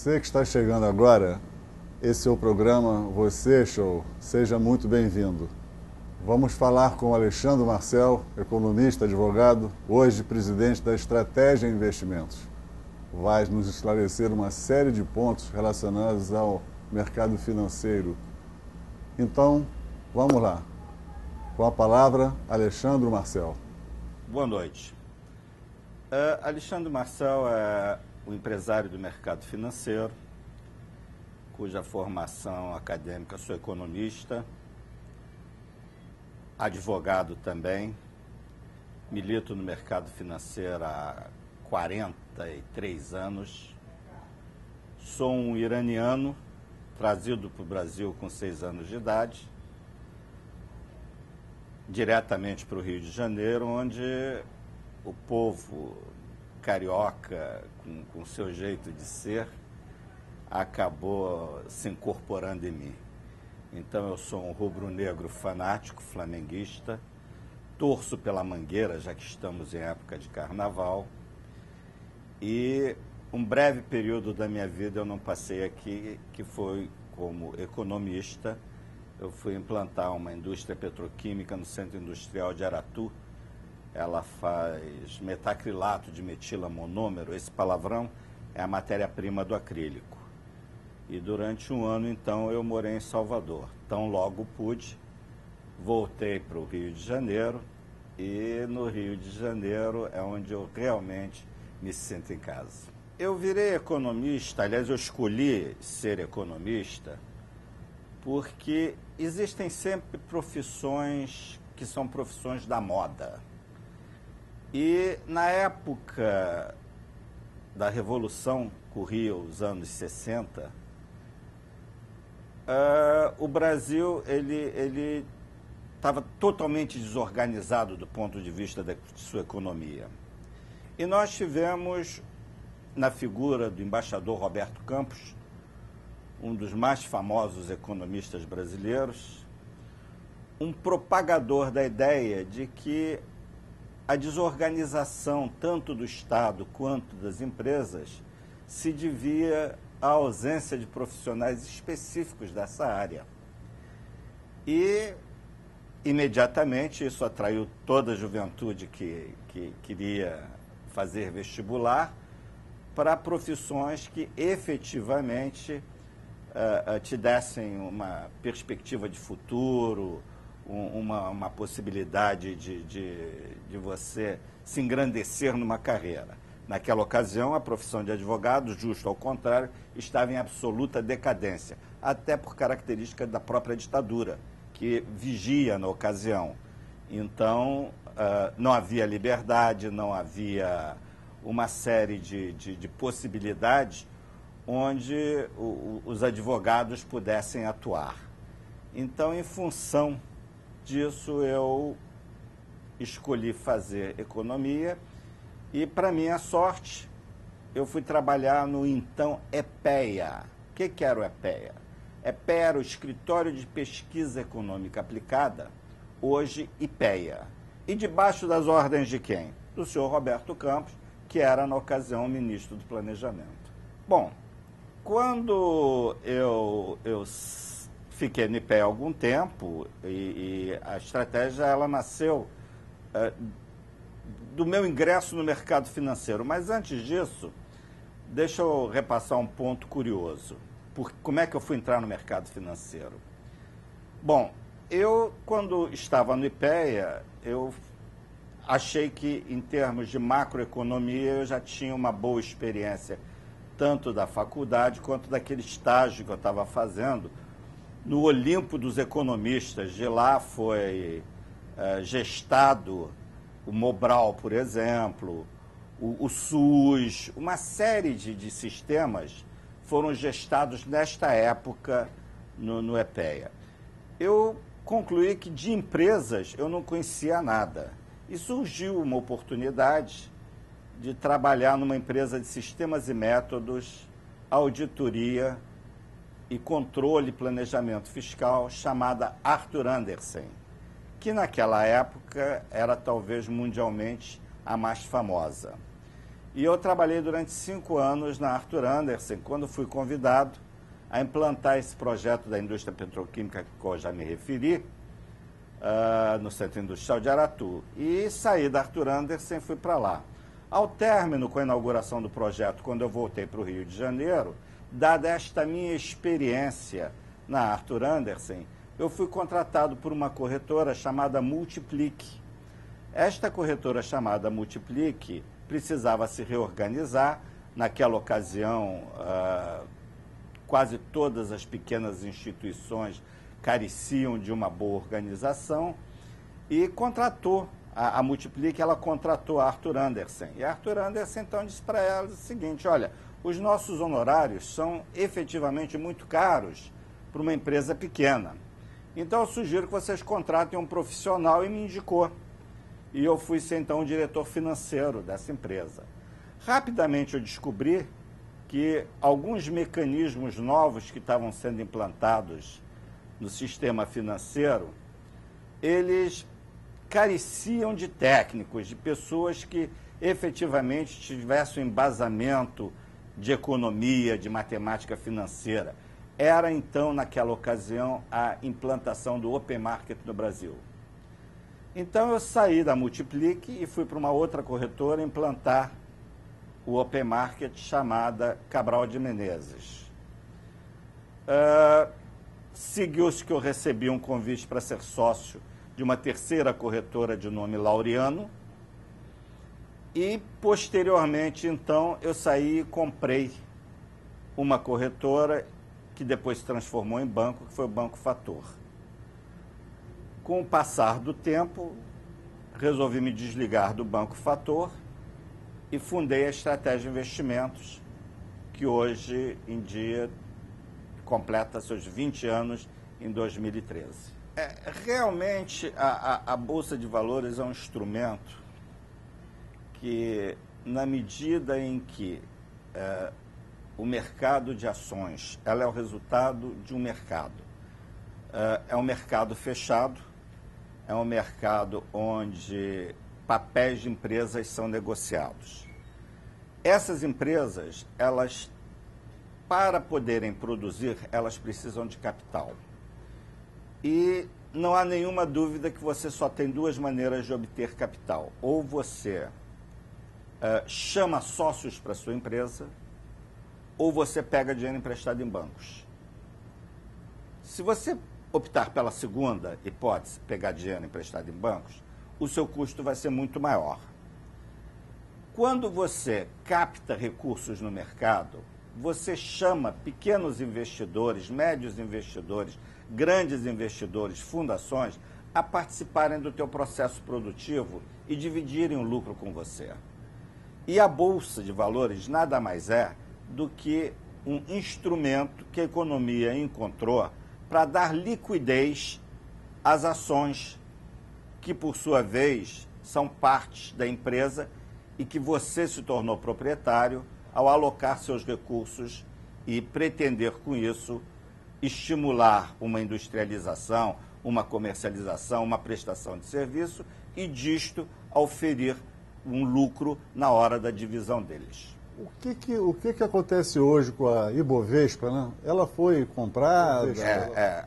Você que está chegando agora, esse é o programa Você Show. Seja muito bem-vindo. Vamos falar com Alexandre Marcel, economista, advogado, hoje presidente da Estratégia Investimentos. Vai nos esclarecer uma série de pontos relacionados ao mercado financeiro. Então, vamos lá. Com a palavra, Alexandre Marcel. Boa noite. Alexandre Marcel é um empresário do mercado financeiro, cuja formação acadêmica sou economista, advogado também, milito no mercado financeiro há 43 anos, sou um iraniano trazido para o Brasil com 6 anos de idade, diretamente para o Rio de Janeiro, onde o povo carioca, com seu jeito de ser, acabou se incorporando em mim. Então eu sou um rubro-negro fanático, flamenguista, torço pela Mangueira, já que estamos em época de carnaval, e um breve período da minha vida eu não passei aqui, que foi como economista. Eu fui implantar uma indústria petroquímica no Centro Industrial de Aratu. Ela faz metacrilato de metilamonômero, esse palavrão é a matéria-prima do acrílico. E durante um ano, então, eu morei em Salvador. Tão logo pude, voltei para o Rio de Janeiro, e no Rio de Janeiro é onde eu realmente me sinto em casa. Eu virei economista, aliás, eu escolhi ser economista, porque existem sempre profissões que são profissões da moda. E na época da Revolução, corria os anos 60, o Brasil ele estava totalmente desorganizado do ponto de vista de sua economia. E nós tivemos, na figura do embaixador Roberto Campos, um dos mais famosos economistas brasileiros, um propagador da ideia de que a desorganização tanto do Estado quanto das empresas se devia à ausência de profissionais específicos dessa área. E, imediatamente, isso atraiu toda a juventude que queria fazer vestibular para profissões que efetivamente te dessem uma perspectiva de futuro, uma possibilidade de você se engrandecer numa carreira. Naquela ocasião, a profissão de advogado, justo ao contrário, estava em absoluta decadência, até por característica da própria ditadura, que vigia na ocasião. Então, não havia liberdade, não havia uma série de possibilidades onde os advogados pudessem atuar. Então, em função disso, eu escolhi fazer economia e, para minha sorte, eu fui trabalhar no então EPEA. O que era o EPEA? EPEA era o Escritório de Pesquisa Econômica Aplicada, hoje IPEA. E debaixo das ordens de quem? Do senhor Roberto Campos, que era, na ocasião, ministro do Planejamento. Bom, quando eu fiquei no IPEA há algum tempo, e a estratégia ela nasceu do meu ingresso no mercado financeiro. Mas antes disso, deixa eu repassar um ponto curioso. Como é que eu fui entrar no mercado financeiro? Bom, quando estava no IPEA, eu achei que, em termos de macroeconomia, eu já tinha uma boa experiência, tanto da faculdade quanto daquele estágio que eu estava fazendo no Olimpo dos economistas. De lá foi gestado o Mobral, por exemplo, o SUS, uma série de sistemas foram gestados nesta época no EPEA. Eu concluí que de empresas eu não conhecia nada. E surgiu uma oportunidade de trabalhar numa empresa de sistemas e métodos, auditoria e controle e planejamento fiscal chamada Arthur Andersen, que naquela época era talvez mundialmente a mais famosa. E eu trabalhei durante 5 anos na Arthur Andersen, quando fui convidado a implantar esse projeto da indústria petroquímica que eu já me referi, no Centro Industrial de Aratu. E saí da Arthur Andersen e fui para lá. Ao término, com a inauguração do projeto, quando eu voltei para o Rio de Janeiro, dada esta minha experiência na Arthur Andersen, eu fui contratado por uma corretora chamada Multiplique. Esta corretora chamada Multiplique precisava se reorganizar. Naquela ocasião, quase todas as pequenas instituições careciam de uma boa organização e contratou a Multiplique, ela contratou a Arthur Andersen. E a Arthur Andersen então disse para ela o seguinte: olha, os nossos honorários são efetivamente muito caros para uma empresa pequena. Então eu sugiro que vocês contratem um profissional, e me indicou. E eu fui ser então o diretor financeiro dessa empresa. Rapidamente eu descobri que alguns mecanismos novos que estavam sendo implantados no sistema financeiro, eles careciam de técnicos, de pessoas que efetivamente tivessem um embasamento de economia, de matemática financeira. Era então, naquela ocasião, a implantação do Open Market no Brasil. Então eu saí da Multiplique e fui para uma outra corretora implantar o Open Market, chamada Cabral de Menezes. Seguiu-se que eu recebi um convite para ser sócio de uma terceira corretora de nome Laureano, e posteriormente, então, eu saí e comprei uma corretora que depois se transformou em banco, que foi o Banco Fator. Com o passar do tempo, resolvi me desligar do Banco Fator e fundei a Estratégia Investimentos, que hoje em dia completa seus 20 anos em 2013. Realmente, a Bolsa de Valores é um instrumento que, na medida em que o mercado de ações ela é o resultado de um mercado, é um mercado fechado, é um mercado onde papéis de empresas são negociados. Essas empresas, elas, para poderem produzir, elas precisam de capital. E não há nenhuma dúvida que você só tem duas maneiras de obter capital. Ou você chama sócios para sua empresa, ou você pega dinheiro emprestado em bancos. Se você optar pela segunda hipótese, pegar dinheiro emprestado em bancos, o seu custo vai ser muito maior. Quando você capta recursos no mercado, você chama pequenos investidores, médios investidores, grandes investidores, fundações, a participarem do teu processo produtivo e dividirem o lucro com você. E a Bolsa de Valores nada mais é do que um instrumento que a economia encontrou para dar liquidez às ações que, por sua vez, são partes da empresa e que você se tornou proprietário ao alocar seus recursos e pretender, com isso, estimular uma industrialização, uma comercialização, uma prestação de serviço e, disto, oferir um lucro na hora da divisão deles. O que acontece hoje com a Ibovespa, né? Ela foi comprada?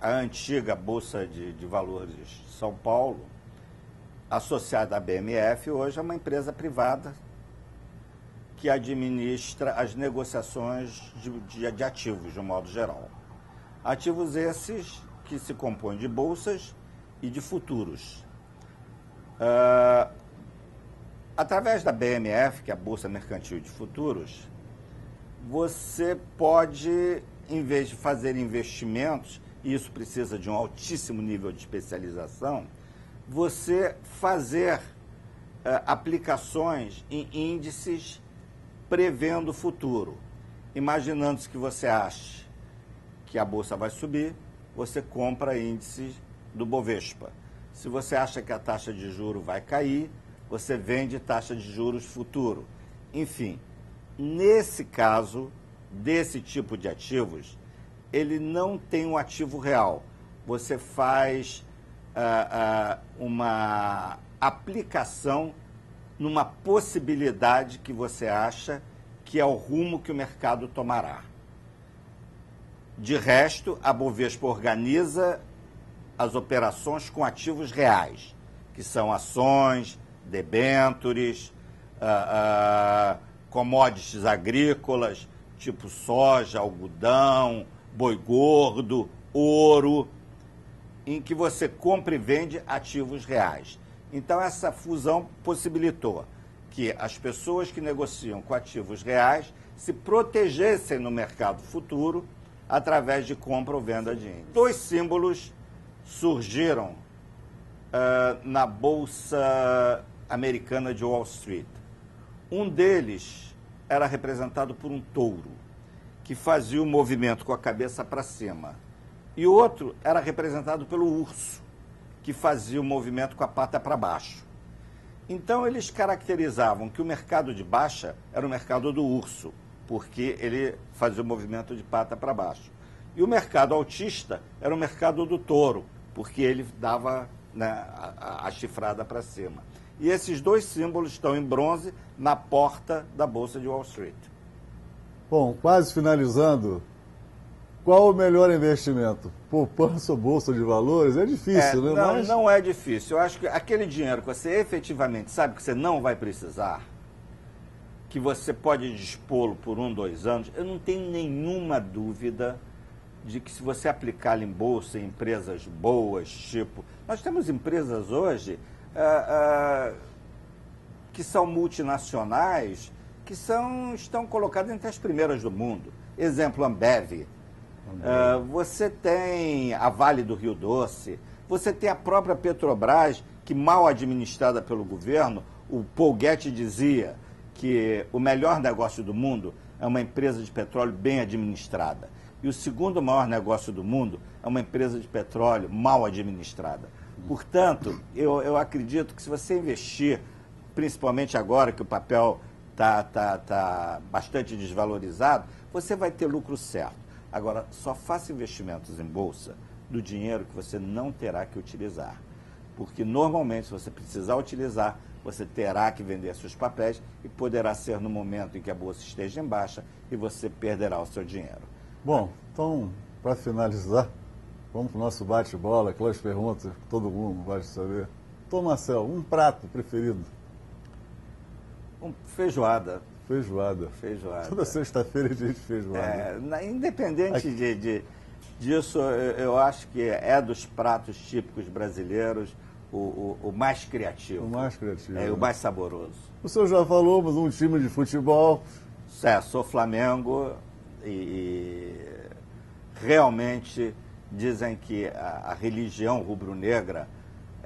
A antiga Bolsa de Valores de São Paulo, associada à BMF, hoje é uma empresa privada que administra as negociações de ativos, de um modo geral. Ativos esses que se compõem de bolsas e de futuros. Através da BMF, que é a Bolsa Mercantil de Futuros, você pode, em vez de fazer investimentos, e isso precisa de um altíssimo nível de especialização, você fazer aplicações em índices prevendo o futuro. Imaginando-se que você acha que a Bolsa vai subir, você compra índices do Bovespa. Se você acha que a taxa de juros vai cair, você vende taxa de juros futuro. Enfim, nesse caso, desse tipo de ativos, ele não tem um ativo real. Você faz uma aplicação numa possibilidade que você acha que é o rumo que o mercado tomará. De resto, a Bovespa organiza as operações com ativos reais, que são ações, debêntures, commodities agrícolas, tipo soja, algodão, boi gordo, ouro, em que você compra e vende ativos reais. Então, essa fusão possibilitou que as pessoas que negociam com ativos reais se protegessem no mercado futuro através de compra ou venda de índices. 2 símbolos surgiram na Bolsa Americana de Wall Street. Um deles era representado por um touro, que fazia o movimento com a cabeça para cima. E o outro era representado pelo urso, que fazia o movimento com a pata para baixo. Então, eles caracterizavam que o mercado de baixa era o mercado do urso, porque ele fazia o movimento de pata para baixo. E o mercado altista era o mercado do touro, porque ele dava, né, a chifrada para cima. E esses 2 símbolos estão em bronze na porta da Bolsa de Wall Street. Bom, quase finalizando, qual o melhor investimento? Poupança ou Bolsa de Valores? É difícil, né? Não, não é difícil. Eu acho que aquele dinheiro que você efetivamente sabe que você não vai precisar, que você pode dispô-lo por 1, 2 anos, eu não tenho nenhuma dúvida de que se você aplicá-lo em bolsa, em empresas boas, tipo... Nós temos empresas hoje que são multinacionais, que estão colocadas entre as primeiras do mundo. Exemplo, Ambev. Você tem a Vale do Rio Doce, você tem a própria Petrobras, que mal administrada pelo governo, o Paul Guedes dizia que o melhor negócio do mundo é uma empresa de petróleo bem administrada. E o segundo maior negócio do mundo é uma empresa de petróleo mal administrada. Portanto, eu acredito que se você investir, principalmente agora que o papel está bastante desvalorizado, você vai ter lucro certo. Agora, só faça investimentos em bolsa do dinheiro que você não terá que utilizar. Porque, normalmente, se você precisar utilizar, você terá que vender seus papéis e poderá ser no momento em que a bolsa esteja em baixa e você perderá o seu dinheiro. Bom, então, para finalizar, vamos para o nosso bate-bola, aquelas perguntas que todo mundo vai saber. Tom Marcel, um prato preferido? Feijoada. Feijoada. Toda sexta-feira é dia de feijoada. Independente disso, eu acho que é dos pratos típicos brasileiros o mais criativo. O mais criativo. O mais saboroso. O senhor já falou, mas um time de futebol. Sou Flamengo e realmente dizem que a religião rubro-negra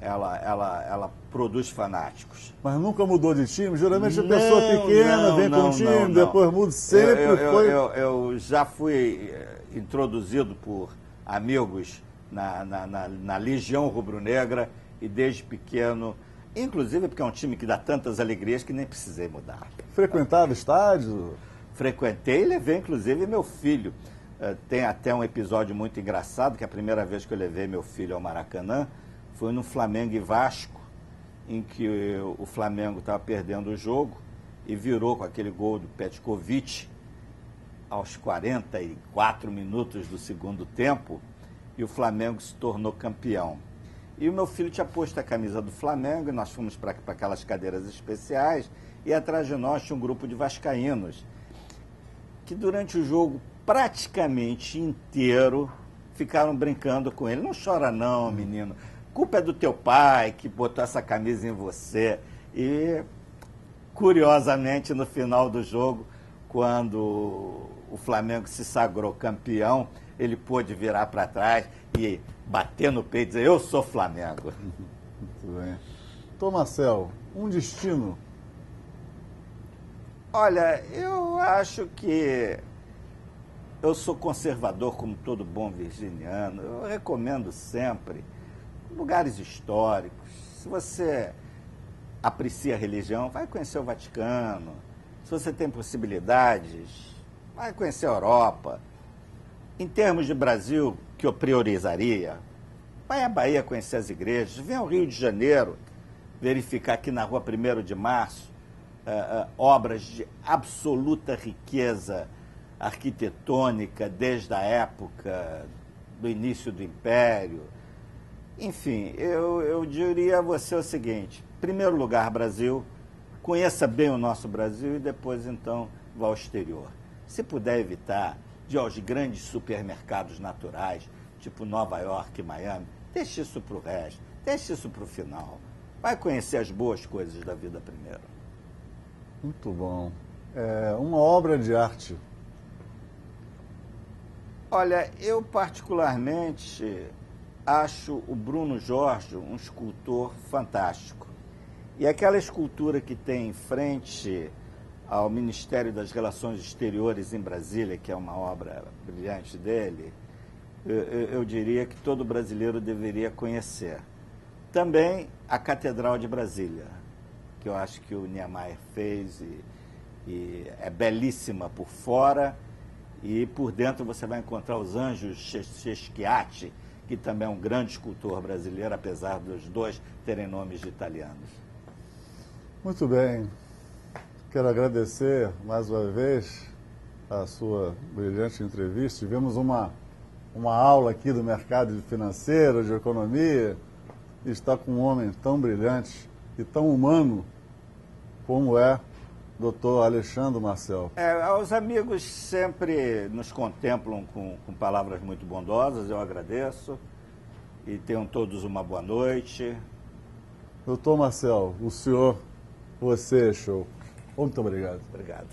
ela produz fanáticos. Mas nunca mudou de time? Geralmente a pessoa pequena vem com o time, depois muda, sempre foi... Eu já fui introduzido por amigos na Legião Rubro-Negra e desde pequeno, inclusive porque é um time que dá tantas alegrias que nem precisei mudar. Frequentava estádio? Frequentei e levei inclusive meu filho. Tem até um episódio muito engraçado, que a primeira vez que eu levei meu filho ao Maracanã foi no Flamengo e Vasco, em que o Flamengo estava perdendo o jogo e virou com aquele gol do Petkovic aos 44 minutos do segundo tempo, e o Flamengo se tornou campeão. E o meu filho tinha posto a camisa do Flamengo, e nós fomos para aquelas cadeiras especiais, e atrás de nós tinha um grupo de vascaínos, que durante o jogo praticamente inteiro ficaram brincando com ele. Não chora não, menino. Culpa é do teu pai que botou essa camisa em você. E, curiosamente, no final do jogo, quando o Flamengo se sagrou campeão, ele pôde virar para trás e bater no peito e dizer, eu sou Flamengo. Muito bem. Tom Marcel, um destino? Olha, eu acho que eu sou conservador como todo bom virginiano. Eu recomendo sempre lugares históricos. Se você aprecia a religião, vai conhecer o Vaticano. Se você tem possibilidades, vai conhecer a Europa. Em termos de Brasil, que eu priorizaria, vai à Bahia conhecer as igrejas, vem ao Rio de Janeiro, verificar aqui na rua 1º de Março obras de absoluta riqueza arquitetônica desde a época do início do Império. Enfim, eu diria a você o seguinte: em primeiro lugar, Brasil, conheça bem o nosso Brasil e depois, então, vá ao exterior. Se puder evitar de ir aos grandes supermercados naturais, tipo Nova York e Miami, deixe isso para o resto, deixe isso para o final. Vai conhecer as boas coisas da vida primeiro. Muito bom. Uma obra de arte. Olha, eu particularmente acho o Bruno Jorge um escultor fantástico. E aquela escultura que tem em frente ao Ministério das Relações Exteriores em Brasília, que é uma obra brilhante dele, eu diria que todo brasileiro deveria conhecer. Também a Catedral de Brasília, que eu acho que o Niemeyer fez e é belíssima por fora, e por dentro você vai encontrar os Anjos Schiatti, que também é um grande escultor brasileiro, apesar dos dois terem nomes de italianos. Muito bem. Quero agradecer mais uma vez a sua brilhante entrevista. Tivemos uma aula aqui do mercado financeiro, de economia, e está com um homem tão brilhante e tão humano como é Dr. Alexandre Marcel. Os amigos sempre nos contemplam com palavras muito bondosas, eu agradeço. E tenham todos uma boa noite. Dr. Marcel, o senhor, você, show. Muito obrigado. Obrigado.